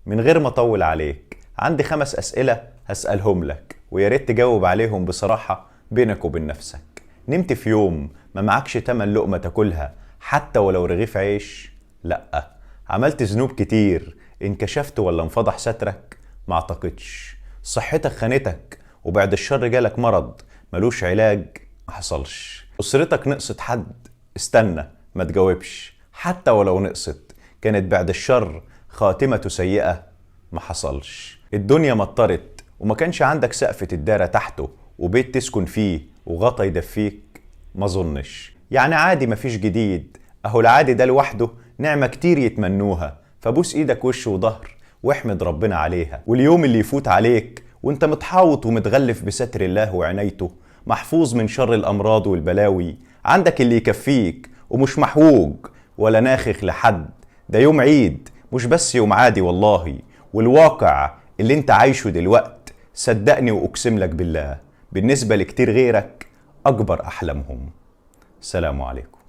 من غير ما اطول عليك، عندي 5 أسئلة هسألهم لك، ويا ريت تجاوب عليهم بصراحة بينك وبين نفسك. نمت في يوم ما معكش تمن لقمة تاكلها حتى ولو رغيف عيش؟ لأ. عملت ذنوب كتير انكشفت ولا انفضح سترك؟ ما اعتقدش. صحتك خانتك وبعد الشر جالك مرض ملوش علاج؟ ما حصلش. أسرتك نقصت حد؟ استنى ما تجاوبش. حتى ولو نقصت كانت بعد الشر خاتمته سيئة؟ ما حصلش. الدنيا مطرت وما كانش عندك سقف تتدارى تحته وبيت تسكن فيه وغطا يدفيك؟ ما ظنش. يعني عادي مفيش جديد، اهو العادي ده لوحده نعمة كتير يتمنوها، فبوس ايدك وش وظهر واحمد ربنا عليها. واليوم اللي يفوت عليك وانت متحاوط ومتغلف بستر الله وعنايته، محفوظ من شر الامراض والبلاوي، عندك اللي يكفيك ومش محوج ولا ناخخ لحد. ده يوم عيد مش بس يوم عادي والله. والواقع اللي انت عايشه دلوقت صدقني واقسم لك بالله بالنسبة لكتير غيرك اكبر احلامهم. السلام عليكم.